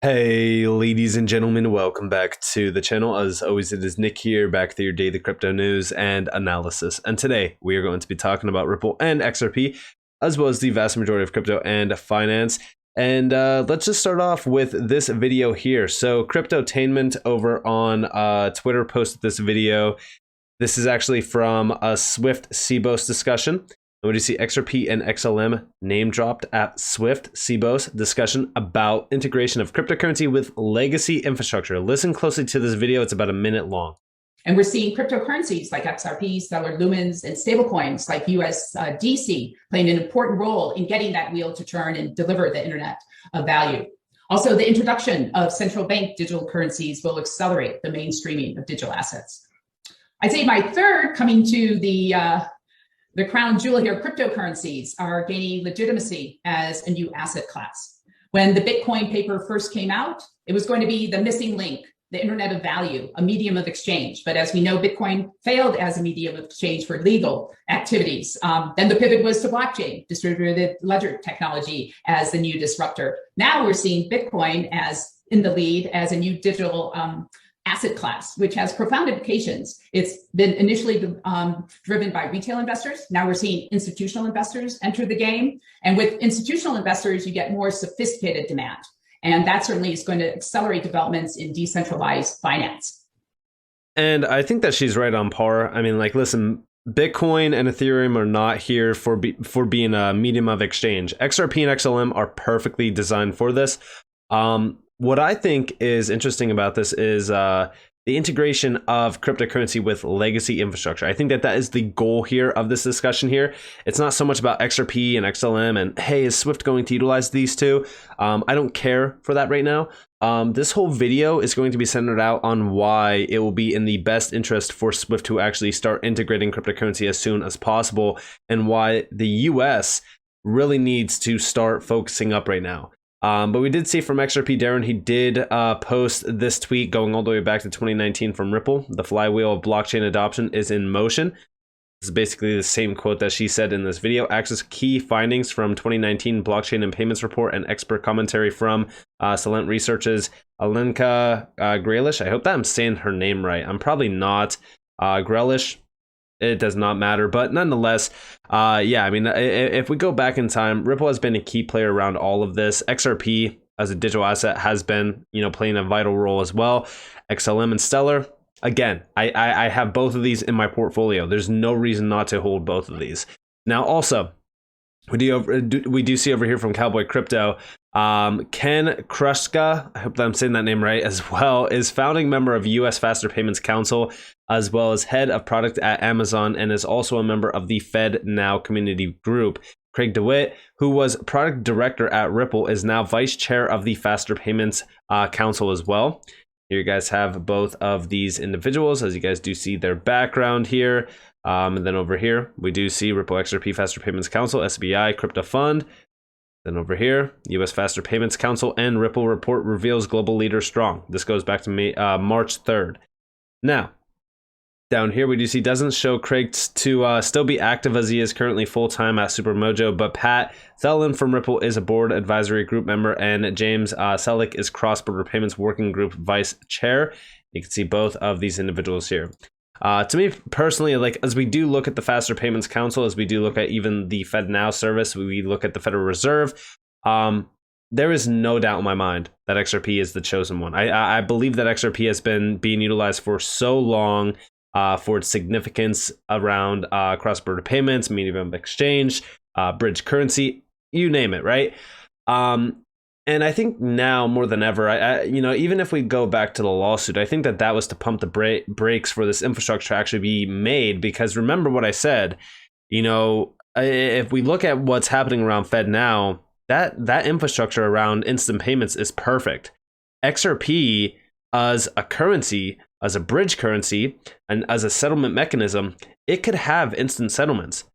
Hey, ladies and gentlemen, welcome back to the channel. As always, it is Nick here, back with your daily crypto news and analysis. And today we are going to be talking about Ripple and XRP, as well as the vast majority of crypto and finance. And let's just start off with this video here. So Cryptotainment over on Twitter posted this video. This is actually from a Swift CBOS discussion. And we do see XRP and XLM name dropped at Swift CBOS discussion about integration of cryptocurrency with legacy infrastructure. Listen closely to this video. It's about a minute long. And we're seeing cryptocurrencies like XRP, Stellar Lumens, and stablecoins like USDC playing an important role in getting that wheel to turn and deliver the internet of value. Also, the introduction of central bank digital currencies will accelerate the mainstreaming of digital assets. I'd say my third, coming to the crown jewel here, cryptocurrencies are gaining legitimacy as a new asset class. When the Bitcoin paper first came out, it was going to be the missing link, the internet of value, a medium of exchange. But as we know, Bitcoin failed as a medium of exchange for legal activities. Then the pivot was to blockchain, distributed ledger technology as the new disruptor. Now we're seeing Bitcoin as in the lead as a new digital asset class, which has profound implications. It's been initially driven by retail investors. Now we're seeing institutional investors enter the game. And with institutional investors, you get more sophisticated demand. And that certainly is going to accelerate developments in decentralized finance. And I think that she's right on par. I mean, like, listen, Bitcoin and Ethereum are not here for being a medium of exchange. XRP and XLM are perfectly designed for this. What I think is interesting about this is the integration of cryptocurrency with legacy infrastructure. I think that is the goal here of this discussion here. It's not so much about XRP and XLM and, hey, is Swift going to utilize these two? I don't care for that right now. This whole video is going to be centered out on why it will be in the best interest for Swift to actually start integrating cryptocurrency as soon as possible, and why the US really needs to start focusing up right now. But we did see from XRP Darren, he did post this tweet going all the way back to 2019 from Ripple. The flywheel of blockchain adoption is in motion. This is basically the same quote that she said in this video. Access key findings from 2019 blockchain and payments report and expert commentary from Silent Research's Alenka Grelish. I hope that I'm saying her name right. I'm probably not. Grelish. It does not matter, but nonetheless, yeah, I mean, if we go back in time, Ripple has been a key player around all of this. XRP as a digital asset has been, playing a vital role as well. XLM and Stellar, again, I have both of these in my portfolio. There's no reason not to hold both of these. Now, also, we do see over here from Cowboy Crypto, Ken Kruska, I hope that I'm saying that name right as well, is founding member of US Faster Payments Council, as well as head of product at Amazon, and is also a member of the FedNow community group. Craig DeWitt, who was product director at Ripple, is now vice chair of the Faster Payments Council as well. Here you guys have both of these individuals, as you guys do see their background here. And then over here, we do see Ripple XRP Faster Payments Council, SBI Crypto Fund. Then over here, US Faster Payments Council and Ripple report reveals global leader strong. This goes back to March 3rd. Now, down here, we do see doesn't show Craig to still be active as he is currently full-time at Supermojo, but Pat Thelen from Ripple is a board advisory group member, and James Selick is cross-border payments working group vice chair. You can see both of these individuals here. To me personally, like, as we do look at the Faster Payments Council, as we do look at even the FedNow service, we look at the Federal Reserve, there is no doubt in my mind that XRP is the chosen one. I believe that XRP has been being utilized for so long for its significance around cross-border payments, medium of exchange, bridge currency, you name it, right? And I think now more than ever, even if we go back to the lawsuit, I think that was to pump the brakes for this infrastructure to actually be made. Because remember what I said, if we look at what's happening around FedNow, that infrastructure around instant payments is perfect. XRP as a currency, as a bridge currency, and as a settlement mechanism, it could have instant settlements.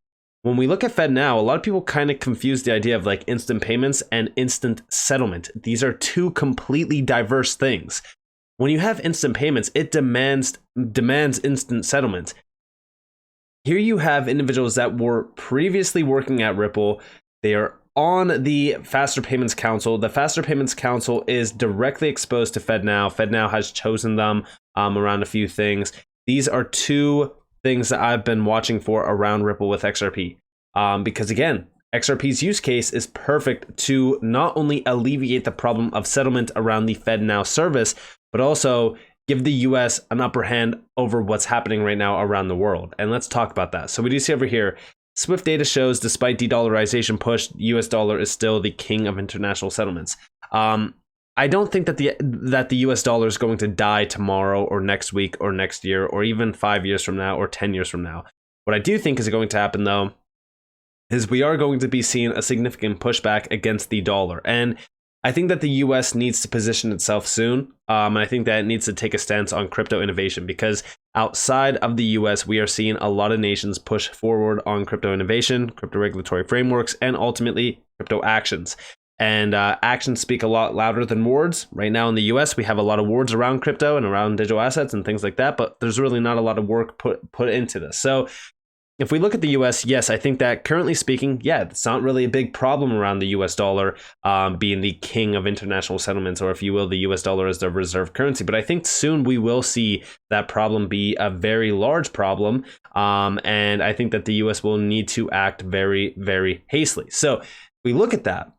When we look at FedNow, a lot of people kind of confuse the idea of like instant payments and instant settlement. These are two completely diverse things. When you have instant payments, it demands instant settlement. Here you have individuals that were previously working at Ripple. They are on the Faster Payments Council, the Faster Payments Council is directly exposed to FedNow. FedNow has chosen them around a few things. These are two things that I've been watching for around Ripple with XRP. Because again, XRP's use case is perfect to not only alleviate the problem of settlement around the FedNow service, but also give the US an upper hand over what's happening right now around the world. And let's talk about that. So we do see over here, Swift data shows despite de-dollarization push, US dollar is still the king of international settlements. I don't think that the US dollar is going to die tomorrow or next week or next year or even 5 years from now or 10 years from now. What I do think is going to happen though is we are going to be seeing a significant pushback against the dollar. And I think that the US needs to position itself soon. I think that it needs to take a stance on crypto innovation because outside of the US, we are seeing a lot of nations push forward on crypto innovation, crypto regulatory frameworks, and ultimately crypto actions. And actions speak a lot louder than words. Right now in the US, we have a lot of words around crypto and around digital assets and things like that, but there's really not a lot of work put into this. So if we look at the US, yes, I think that currently speaking, yeah, it's not really a big problem around the US dollar being the king of international settlements, or if you will, the US dollar is the reserve currency. But I think soon we will see that problem be a very large problem. And I think that the US will need to act very, very hastily. So if we look at that,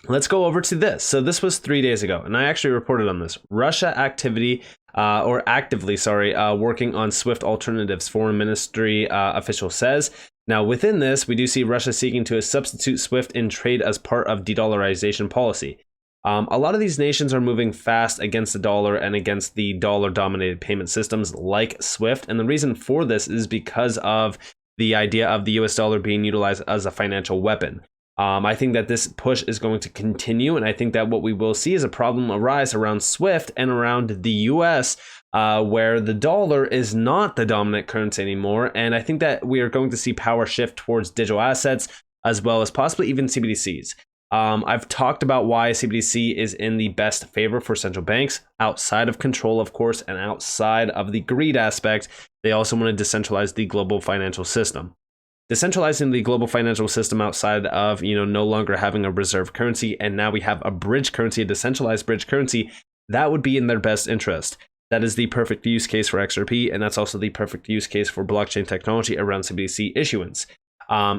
let's go over to this. So this was 3 days ago, and I actually reported on this. Russia actively working on SWIFT alternatives, Foreign Ministry official says. Now, within this, we do see Russia seeking to substitute SWIFT in trade as part of de-dollarization policy. A lot of these nations are moving fast against the dollar and against the dollar-dominated payment systems like SWIFT. And the reason for this is because of the idea of the US dollar being utilized as a financial weapon. I think that this push is going to continue, and I think that what we will see is a problem arise around SWIFT and around the US, where the dollar is not the dominant currency anymore. And I think that we are going to see power shift towards digital assets, as well as possibly even CBDCs. I've talked about why CBDC is in the best favor for central banks, outside of control, of course, and outside of the greed aspect. They also want to decentralize the global financial system. Decentralizing the global financial system outside of, no longer having a reserve currency, and now we have a bridge currency, a decentralized bridge currency, that would be in their best interest. That is the perfect use case for XRP, and that's also the perfect use case for blockchain technology around CBDC issuance.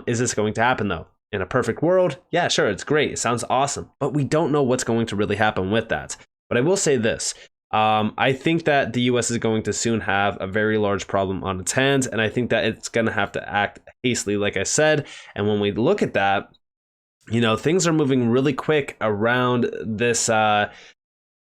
Is this going to happen though? In a perfect world, yeah, sure, it's great. It sounds awesome, but we don't know what's going to really happen with that. But I will say this. I think that the US is going to soon have a very large problem on its hands, and I think that it's going to have to act hastily, like I said. And when we look at that, things are moving really quick around this,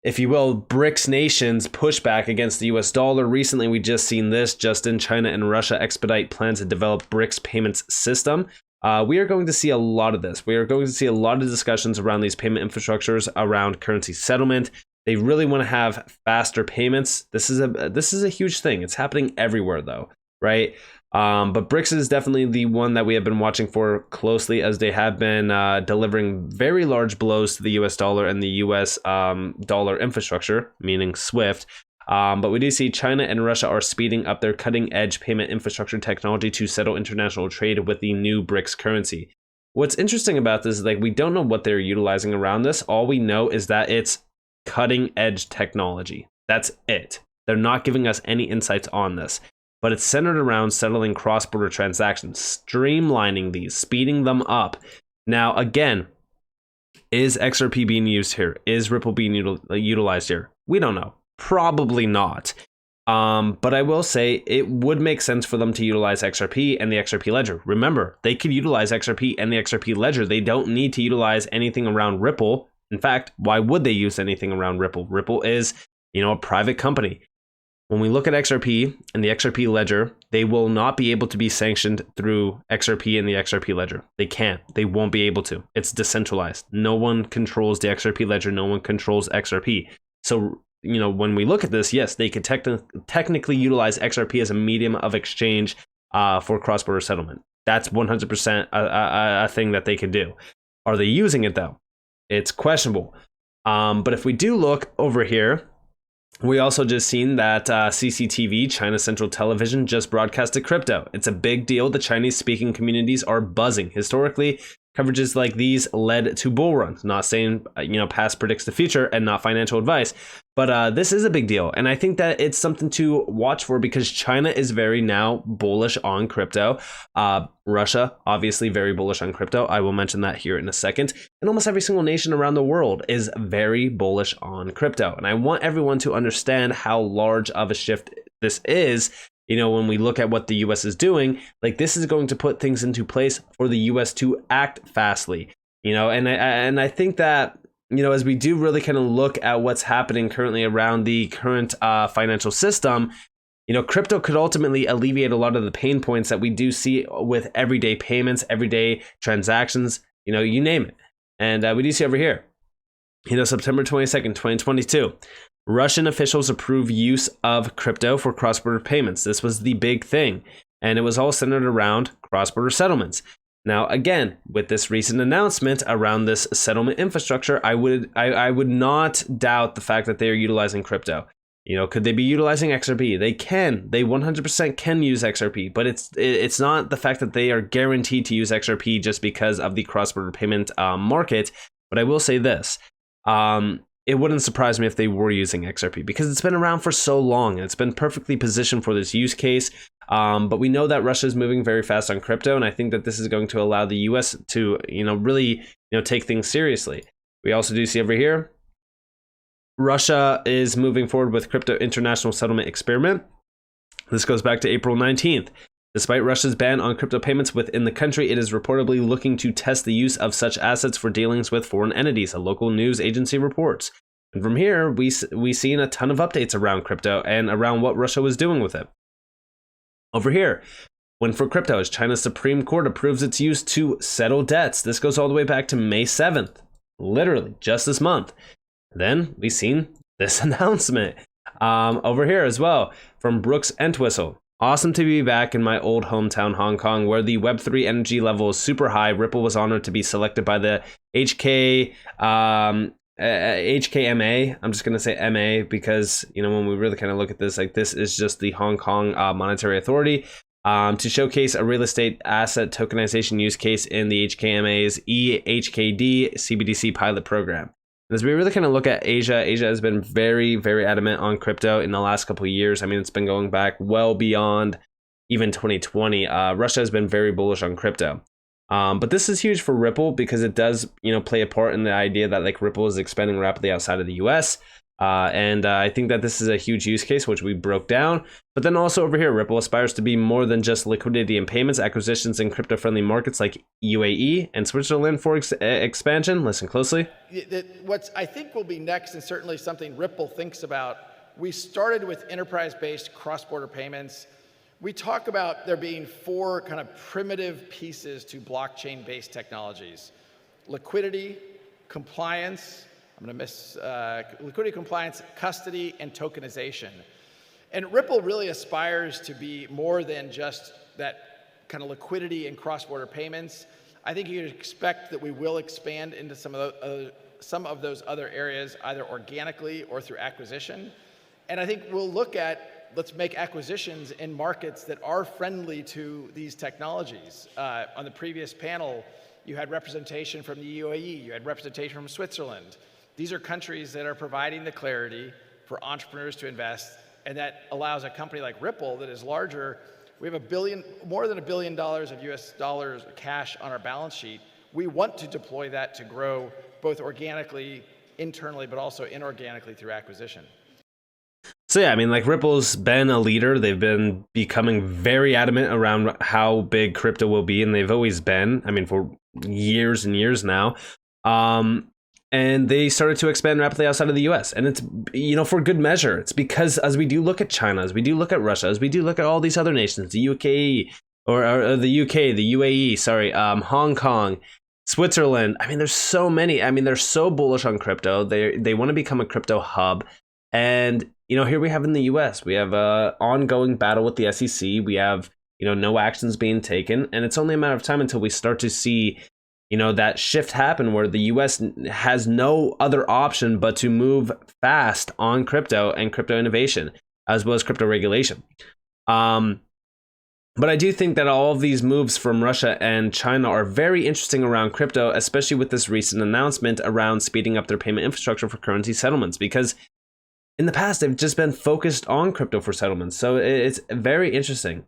if you will, BRICS nations pushback against the US dollar. Recently, we just seen this, just in China and Russia expedite plans to develop BRICS payments system. We are going to see a lot of this. We are going to see a lot of discussions around these payment infrastructures, around currency settlement. They really want to have faster payments. This is a huge thing. It's happening everywhere though, right? But BRICS is definitely the one that we have been watching for closely, as they have been delivering very large blows to the US dollar and the US dollar infrastructure, meaning SWIFT. But we do see China and Russia are speeding up their cutting edge payment infrastructure technology to settle international trade with the new BRICS currency. What's interesting about this is we don't know what they're utilizing around this. All we know is that it's cutting edge technology. That's it. They're not giving us any insights on this, but it's centered around settling cross-border transactions, streamlining these, speeding them up. Now, again, is XRP being used here? Is Ripple being utilized here? We don't know. Probably not. But I will say it would make sense for them to utilize XRP and the XRP ledger. Remember, they could utilize XRP and the XRP ledger. They don't need to utilize anything around Ripple. In fact, why would they use anything around Ripple? Ripple is, a private company. When we look at XRP and the XRP ledger, they will not be able to be sanctioned through XRP and the XRP ledger. They can't. They won't be able to. It's decentralized. No one controls the XRP ledger. No one controls XRP. So, when we look at this, yes, they could technically utilize XRP as a medium of exchange for cross-border settlement. That's 100% a thing that they could do. Are they using it though? It's questionable. But if we do look over here, we also just seen that CCTV, China Central Television, just broadcasted crypto. It's a big deal. The Chinese speaking communities are buzzing. Historically, Coverages like these led to bull runs. Not saying, past predicts the future and not financial advice, but this is a big deal. And I think that it's something to watch for because China is very now bullish on crypto. Russia, obviously very bullish on crypto. I will mention that here in a second. And almost every single nation around the world is very bullish on crypto. And I want everyone to understand how large of a shift this is. When we look at what the US is doing, like this is going to put things into place for the US to act fastly, and I think that, as we do really kind of look at what's happening currently around the current financial system, crypto could ultimately alleviate a lot of the pain points that we do see with everyday payments, everyday transactions, you name it. And we do see over here, September 22nd, 2022. Russian officials approve use of crypto for cross-border payments. This was the big thing, and it was all centered around cross-border settlements. Now, again, with this recent announcement around this settlement infrastructure, I would not doubt the fact that they are utilizing crypto. Could they be utilizing XRP? They can. They 100% can use XRP, but it's not the fact that they are guaranteed to use XRP just because of the cross-border payment market. But I will say this. It wouldn't surprise me if they were using XRP because it's been around for so long and it's been perfectly positioned for this use case. But we know that Russia is moving very fast on crypto, and I think that this is going to allow the US to, really, take things seriously. We also do see over here, Russia is moving forward with crypto international settlement experiment. This goes back to April 19th. Despite Russia's ban on crypto payments within the country, it is reportedly looking to test the use of such assets for dealings with foreign entities, a local news agency reports. And from here, we seen a ton of updates around crypto and around what Russia was doing with it. Over here, win for crypto as China's Supreme Court approves its use to settle debts. This goes all the way back to May 7th, literally just this month. Then we seen this announcement over here as well from Brooks Entwistle. Awesome to be back in my old hometown, Hong Kong, where the Web3 energy level is super high. Ripple was honored to be selected by the HKMA. I'm just going to say MA because, when we really kind of look at this, like this is just the Hong Kong Monetary Authority to showcase a real estate asset tokenization use case in the HKMA's EHKD CBDC pilot program. As we really kind of look at Asia has been very, very adamant on crypto in the last couple of years. I mean, it's been going back well beyond even 2020. Russia has been very bullish on crypto. But this is huge for Ripple because it does, play a part in the idea that like Ripple is expanding rapidly outside of the US. And I think that this is a huge use case, which we broke down. But then also over here, Ripple aspires to be more than just liquidity and payments, acquisitions in crypto-friendly markets like UAE and Switzerland for expansion. Listen closely. What I think will be next, and certainly something Ripple thinks about, we started with enterprise-based cross-border payments. We talk about there being 4 kind of primitive pieces to blockchain-based technologies: liquidity, compliance, liquidity, compliance, custody, and tokenization. And Ripple really aspires to be more than just that kind of liquidity and cross-border payments. I think you could expect that we will expand into some of those other areas, either organically or through acquisition. And I think we'll look at, let's make acquisitions in markets that are friendly to these technologies. On the previous panel, you had representation from the UAE, you had representation from Switzerland. These are countries that are providing the clarity for entrepreneurs to invest, and that allows a company like Ripple that is larger. We have more than $1 billion of US dollars cash on our balance sheet. We want to deploy that to grow both organically, internally, but also inorganically through acquisition. So yeah, I mean, like Ripple's been a leader. They've been becoming very adamant around how big crypto will be, and they've always been, I mean, for years and years now. And they started to expand rapidly outside of the US. And it's, for good measure. It's because as we do look at China, as we do look at Russia, as we do look at all these other nations, the UK, or the UK, the UAE, Hong Kong, Switzerland. I mean, there's so many. I mean, they're so bullish on crypto. They want to become a crypto hub. And, here we have in the US, we have a ongoing battle with the SEC. We have, no actions being taken. And it's only a matter of time until we start to see that shift happen where the US has no other option but to move fast on crypto and crypto innovation, as well as crypto regulation. But I do think that all of these moves from Russia and China are very interesting around crypto, especially with this recent announcement around speeding up their payment infrastructure for currency settlements, because in the past, they've just been focused on crypto for settlements. So it's very interesting.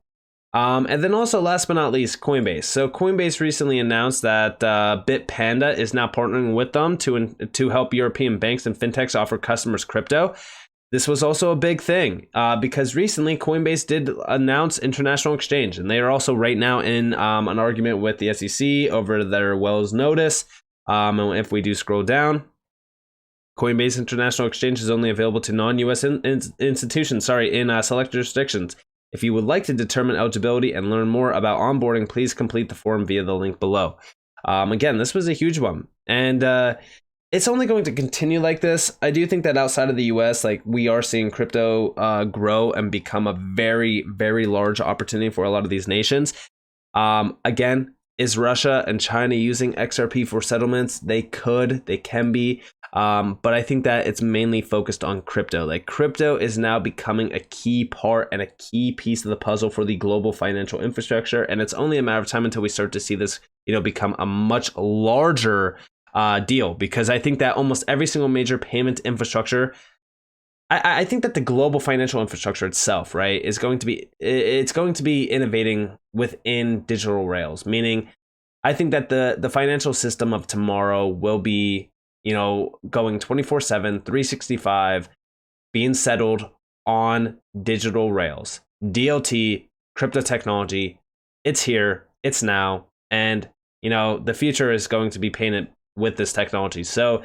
And then also, last but not least, Coinbase. So Coinbase recently announced that Bitpanda is now partnering with them to help European banks and fintechs offer customers crypto. This was also a big thing because recently Coinbase did announce international exchange, and they are also right now in an argument with the SEC over their Wells notice. And if we do scroll down, Coinbase International Exchange is only available to non-US institutions, in select jurisdictions. If you would like to determine eligibility and learn more about onboarding, please complete the form via the link below. Again, this was a huge one, and it's only going to continue like this. I do think that outside of the US, like, we are seeing crypto grow and become a very, very large opportunity for a lot of these nations. Again, is Russia and China using XRP for settlements? They can be. But I think that it's mainly focused on crypto. Like, crypto is now becoming a key part and a key piece of the puzzle for the global financial infrastructure. And it's only a matter of time until we start to see this, become a much larger deal, because I think that almost every single major payment infrastructure, I think that the global financial infrastructure itself, right, is going to be innovating within digital rails. Meaning, I think that the financial system of tomorrow will be, going 24/7, 365, being settled on digital rails. DLT, crypto technology, it's here, it's now, and the future is going to be painted with this technology. So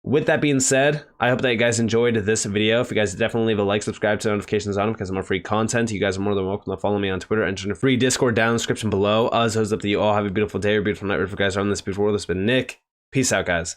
with that being said, I hope that you guys enjoyed this video. If you guys definitely leave a like, subscribe to notifications on, because I'm on free content. You guys are more than welcome to follow me on Twitter and join a free Discord down in the description below. As host up to you all, have a beautiful day or beautiful night. Wherever you guys are on this beautiful world. This has been Nick. Peace out, guys.